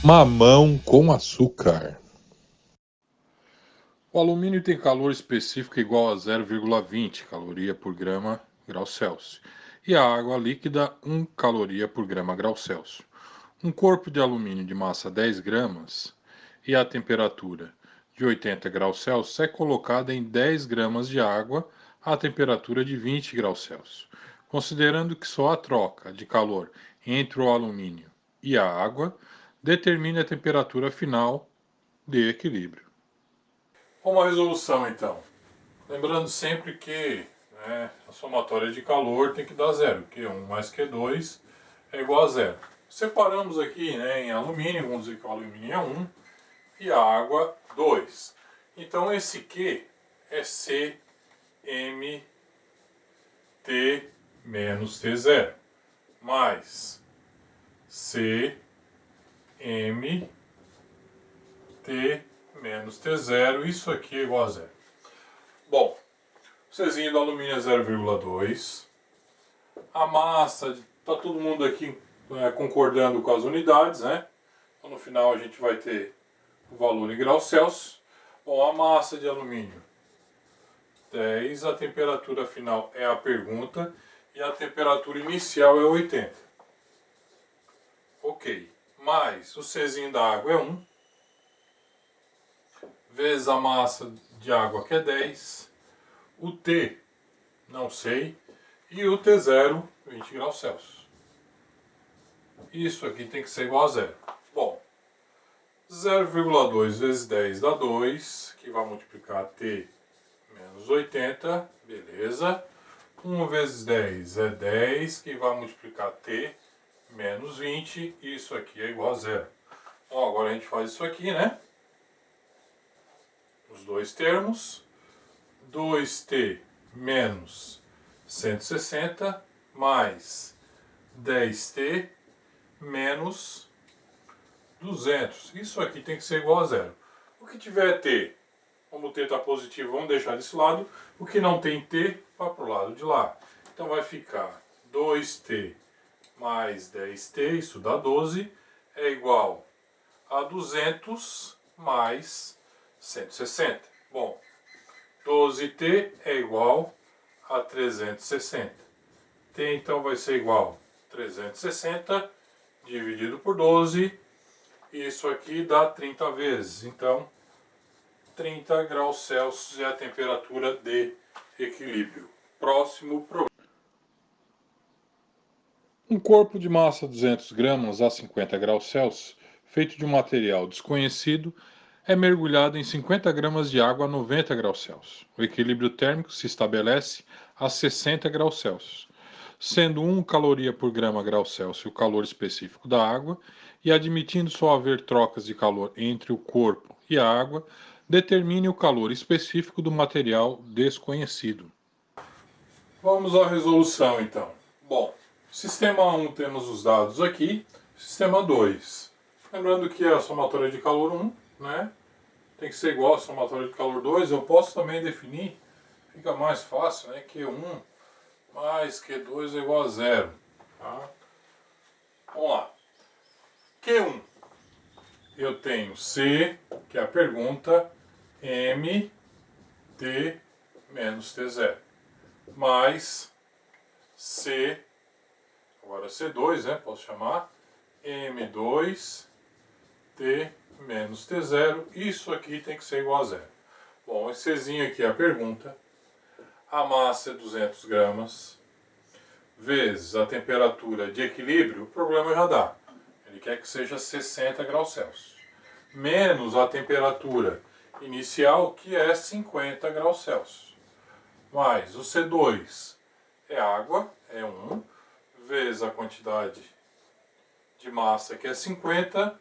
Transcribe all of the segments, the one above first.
Mamão com açúcar. O alumínio tem calor específico igual a 0,20 caloria por grama grau Celsius e a água líquida 1 caloria por grama grau Celsius. Um corpo de alumínio de massa 10 gramas e a temperatura de 80 graus Celsius é colocada em 10 gramas de água a temperatura de 20 graus Celsius. Considerando que só a troca de calor entre o alumínio e a água determina a temperatura final de equilíbrio. Uma resolução, então. Lembrando sempre que a somatória de calor tem que dar zero. Q1 mais Q2 é igual a zero. Separamos aqui em alumínio, vamos dizer que o alumínio é 1 e a água 2. Então esse Q é CMT menos T0 mais CMT menos T0, isso aqui é igual a zero. Bom, o Czinho do alumínio é 0,2. A massa, está todo mundo aqui concordando com as unidades, né? Então no final a gente vai ter o valor em graus Celsius. Bom, a massa de alumínio 10, a temperatura final é a pergunta e a temperatura inicial é 80. Ok, mais o Czinho da água é 1, vezes a massa de água que é 10, o T, não sei, e o T0, 20 graus Celsius. Isso aqui tem que ser igual a zero. Bom, 0,2 vezes 10 dá 2, que vai multiplicar T menos 80, beleza. 1 vezes 10 é 10, que vai multiplicar T menos 20, isso aqui é igual a zero. Bom, agora a gente faz isso aqui, né? Os dois termos. 2T menos 160 mais 10T menos 200. Isso aqui tem que ser igual a zero. O que tiver T, como o T está positivo, vamos deixar desse lado. O que não tem T, vai para o lado de lá. Então vai ficar 2T mais 10T, isso dá 12, é igual a 200 mais 160. Bom, 12T é igual a 360. T então vai ser igual a 360 dividido por 12. Isso aqui dá 30 vezes. Então, 30 graus Celsius é a temperatura de equilíbrio. Próximo problema. Um corpo de massa 200 gramas a 50 graus Celsius, feito de um material desconhecido, é mergulhado em 50 gramas de água a 90 graus Celsius. O equilíbrio térmico se estabelece a 60 graus Celsius, sendo 1 caloria por grama grau Celsius o calor específico da água, e admitindo só haver trocas de calor entre o corpo e a água, determine o calor específico do material desconhecido. Vamos à resolução então. Bom, sistema 1 temos os dados aqui, sistema 2. Lembrando que a somatória de calor 1, né? Tem que ser igual a somatória de calor 2. Eu posso também definir, fica mais fácil, né? Q1 mais Q2 é igual a zero. Tá? Vamos lá. Q1. Eu tenho C, que é a pergunta, M, T menos T0. Mais C, agora C2, né? Posso chamar, M2, T menos T0. Isso aqui tem que ser igual a zero. Bom, esse Czinho aqui é a pergunta. A massa é 200 gramas, vezes a temperatura de equilíbrio, o problema já dá. Ele quer que seja 60 graus Celsius. Menos a temperatura inicial, que é 50 graus Celsius. Mais o C2 é água, é 1, vezes a quantidade de massa, que é 50,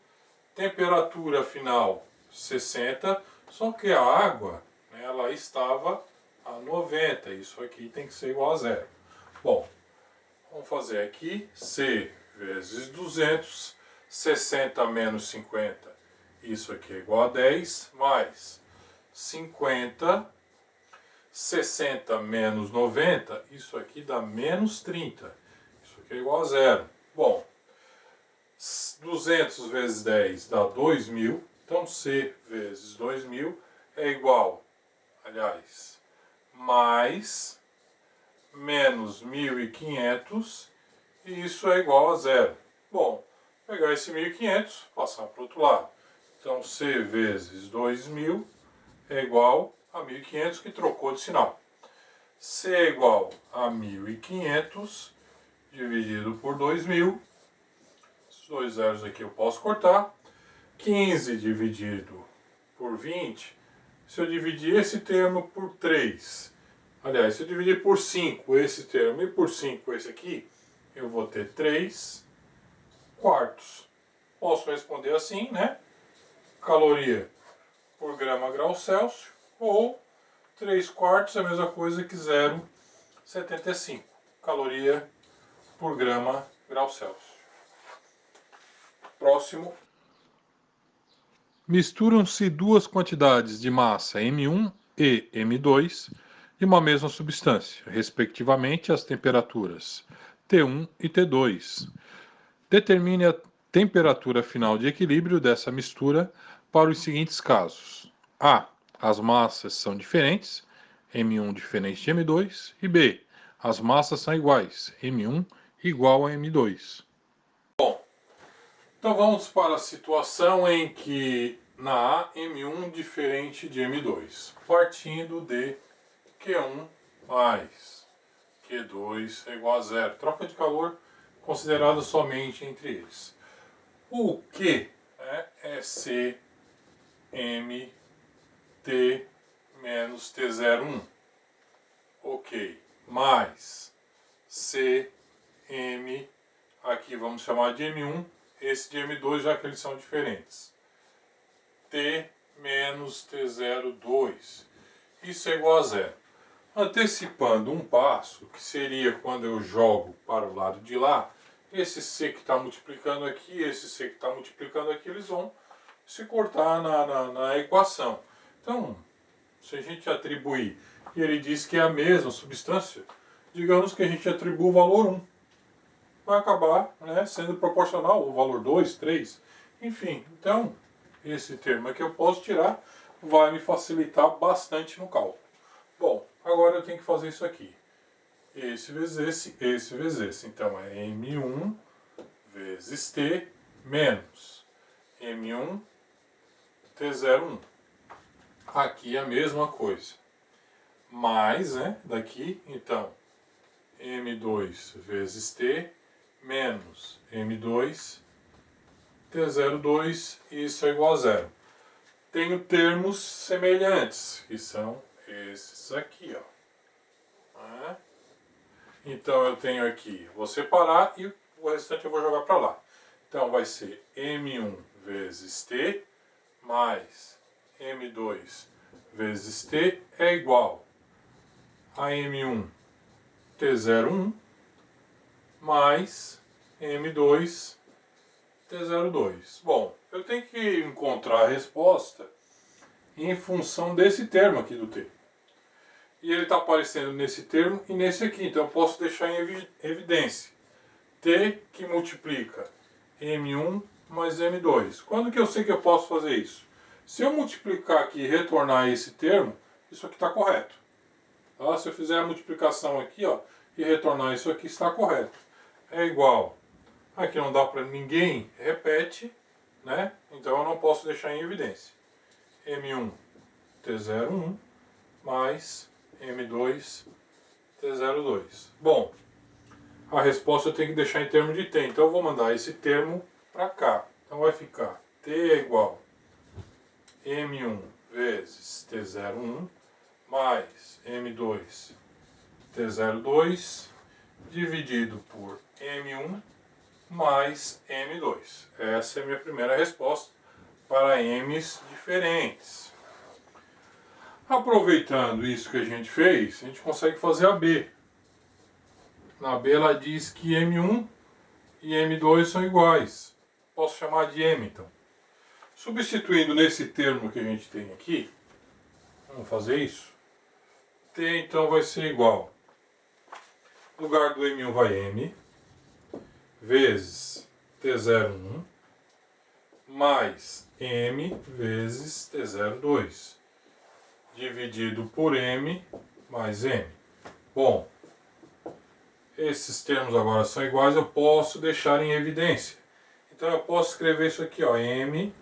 temperatura final 60, só que a água, né, ela estava a 90, isso aqui tem que ser igual a zero. Bom, vamos fazer aqui, C vezes 200, 60 menos 50, isso aqui é igual a 10, mais 50, 60 menos 90, isso aqui dá menos 30, isso aqui é igual a zero. Bom, 200 vezes 10 dá 2.000. Então, C vezes 2.000 é igual, aliás, mais menos 1.500, e isso é igual a zero. Bom, pegar esse 1.500, passar para o outro lado. Então, C vezes 2.000 é igual a 1.500, que trocou de sinal. C é igual a 1.500 dividido por 2.000. Os dois zeros aqui eu posso cortar. 15 dividido por 20. Se eu dividir esse termo por 3, aliás, se eu dividir por 5 esse termo e por 5 esse aqui, eu vou ter 3 quartos. Posso responder assim, né? Caloria por grama grau Celsius, ou 3 quartos é a mesma coisa que 0,75 caloria por grama grau Celsius. Próximo. Misturam-se duas quantidades de massa M1 e M2 de uma mesma substância, respectivamente as temperaturas T1 e T2. Determine a temperatura final de equilíbrio dessa mistura para os seguintes casos. A. As massas são diferentes, M1 diferente de M2, e B. As massas são iguais, M1 igual a M2. Bom, então vamos para a situação em que na A, M1 diferente de M2, partindo de Q1 mais Q2 é igual a zero. Troca de calor considerada somente entre eles. O Q é C M T menos T01. Ok. Mais C M, aqui vamos chamar de M1, esse de M2, já que eles são diferentes. T menos T02. Isso é igual a zero. Antecipando um passo, que seria quando eu jogo para o lado de lá, esse C que está multiplicando aqui, esse C que está multiplicando aqui, eles vão se cortar na equação. Então, se a gente atribuir, e ele diz que é a mesma substância, digamos que a gente atribui o valor 1. Vai acabar, né, sendo proporcional ao valor 2, 3, enfim. Então, esse termo aqui eu posso tirar, vai me facilitar bastante no cálculo. Bom, agora eu tenho que fazer isso aqui. Esse vezes esse vezes esse. Então é M1 vezes T menos M1 T01. Aqui é a mesma coisa. Mais, né, daqui, então, M2 vezes T menos M2 T02, isso é igual a zero. Tenho termos semelhantes, que são esses aqui, ó. Então eu tenho aqui, vou separar e o restante eu vou jogar para lá. Então vai ser M1 vezes T mais M2 vezes T é igual a M1 T01 mais M2 T02. Bom, eu tenho que encontrar a resposta em função desse termo aqui do T. E ele está aparecendo nesse termo e nesse aqui, então eu posso deixar em evidência. T que multiplica M1 mais M2. Quando que eu sei que eu posso fazer isso? Se eu multiplicar aqui e retornar esse termo, isso aqui está correto. Tá? Se eu fizer a multiplicação aqui, ó, e retornar isso aqui, está correto. É igual. Aqui não dá para ninguém, repete, né? Então eu não posso deixar em evidência. M1 T01 mais M2 T02. Bom, a resposta eu tenho que deixar em termos de T, então eu vou mandar esse termo para cá. Então vai ficar T é igual a M1 vezes T01 mais M2 T02 dividido por M1 mais M2. Essa é a minha primeira resposta para M's diferentes. Aproveitando isso que a gente fez, a gente consegue fazer a B. Na B ela diz que M1 e M2 são iguais. Posso chamar de M, então. Substituindo nesse termo que a gente tem aqui, vamos fazer isso. T então vai ser igual. No lugar do M1 vai M, vezes T01 mais M vezes T02, dividido por M mais M. Bom, esses termos agora são iguais, eu posso deixar em evidência. Então eu posso escrever isso aqui, ó, M,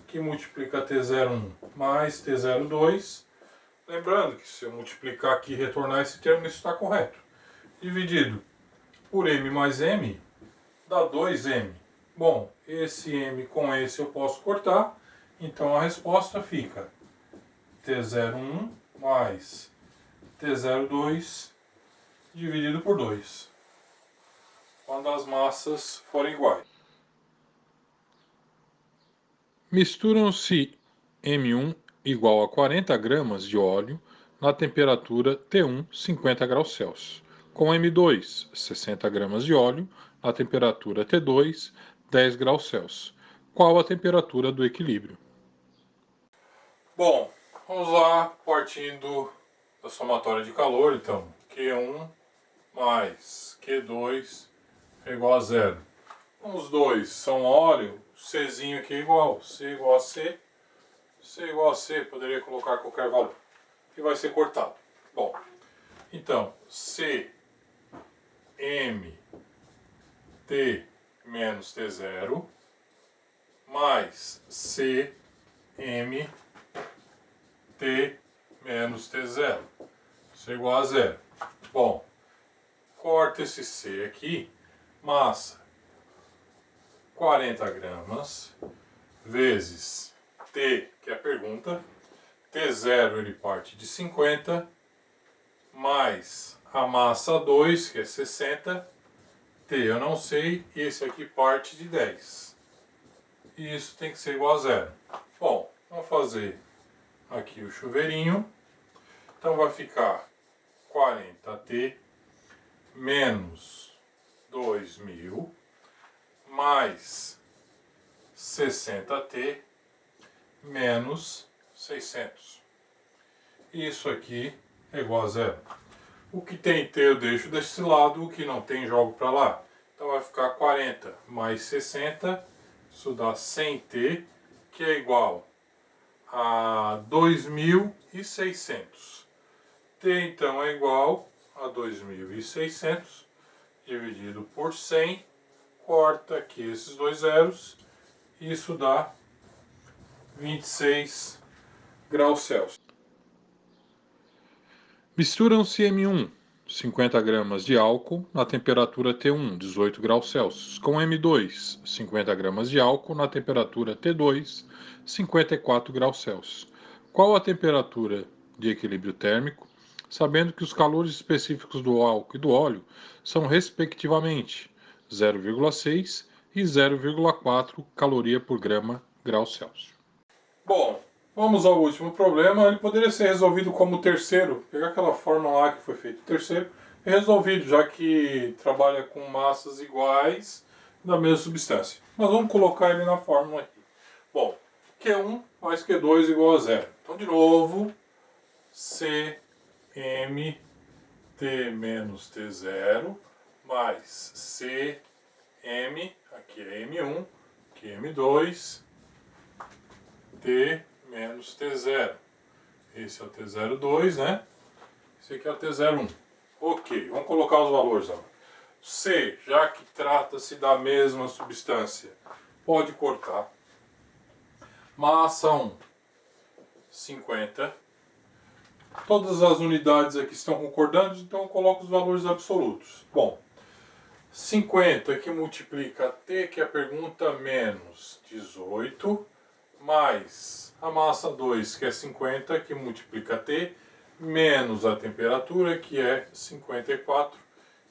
que multiplica T01 mais T02. Lembrando que se eu multiplicar aqui e retornar esse termo, isso está correto. Dividido por M mais M, dá 2M. Bom, esse M com esse eu posso cortar, então a resposta fica T01 mais T02 dividido por 2, quando as massas forem iguais. Misturam-se M1 igual a 40 gramas de óleo na temperatura T1, 50 graus Celsius, com M2, 60 gramas de óleo na temperatura T2, 10 graus Celsius. Qual a temperatura do equilíbrio? Bom, vamos lá, partindo da somatória de calor, então, Q1 mais Q2 é igual a zero. Os dois são óleo, Czinho aqui é igual, C igual a C, C igual a C, poderia colocar qualquer valor, e vai ser cortado. Bom, então, C, M, T menos T0, mais C, M, T menos T0, isso é igual a zero. Bom, corta esse C aqui, massa 40 gramas, vezes T, que é a pergunta, T0 ele parte de 50, mais a massa 2, que é 60, T eu não sei, e esse aqui parte de 10. E isso tem que ser igual a zero. Bom, vamos fazer aqui o chuveirinho. Então vai ficar 40T menos 2000 mais 60T menos 600. Isso aqui é igual a zero. O que tem T eu deixo desse lado, o que não tem jogo para lá. Então vai ficar 40 mais 60, isso dá 100T, que é igual a 2600. T então é igual a 2600 dividido por 100, corta aqui esses dois zeros, isso dá 26 graus Celsius. Misturam-se M1, 50 gramas de álcool na temperatura T1, 18 graus Celsius, com M2, 50 gramas de álcool na temperatura T2, 54 graus Celsius. Qual a temperatura de equilíbrio térmico, sabendo que os calores específicos do álcool e do óleo são respectivamente 0,6 e 0,4 caloria por grau Celsius? Bom, vamos ao último problema. Ele poderia ser resolvido como terceiro, pegar aquela fórmula lá que foi feito terceiro e resolvido, já que trabalha com massas iguais da mesma substância. Mas vamos colocar ele na fórmula aqui. Bom, Q1 mais Q2 igual a zero. Então, de novo, C, M, T menos T0 mais C, M, aqui é M1, aqui é M2, T menos T0. Esse é o T02, né? Esse aqui é o T01. Ok, vamos colocar os valores agora. C, já que trata-se da mesma substância, pode cortar. Massa 1, 50. Todas as unidades aqui estão concordando, então eu coloco os valores absolutos. Bom, 50 que multiplica T, que é a pergunta, menos 18, mais a massa 2, que é 50, que multiplica T, menos a temperatura, que é 54.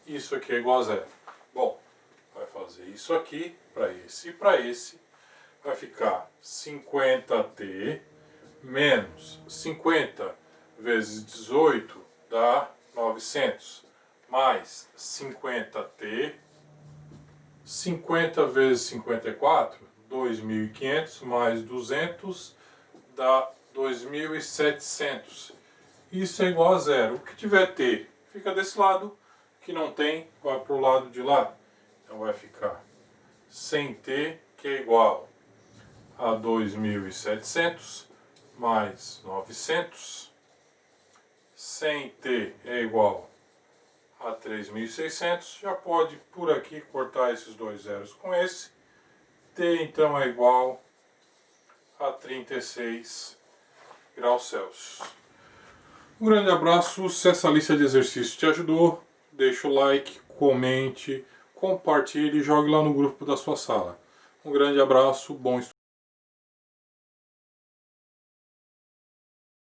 Isso aqui é igual a zero. Bom, vai fazer isso aqui para esse e para esse. Vai ficar 50T menos 50 vezes 18 dá 900. Mais 50T, 50 vezes 54, 2.500, mais 200 dá 2.700. Isso é igual a zero. O que tiver T fica desse lado, o que não tem vai para o lado de lá. Então vai ficar 100T, que é igual a 2.700 mais 900. 100T é igual a 3.600. Já pode por aqui cortar esses dois zeros com esse. T então é igual a 36 graus Celsius. Um grande abraço. Se essa lista de exercícios te ajudou, deixa o like, comente, compartilhe e jogue lá no grupo da sua sala. Um grande abraço, bom estudo.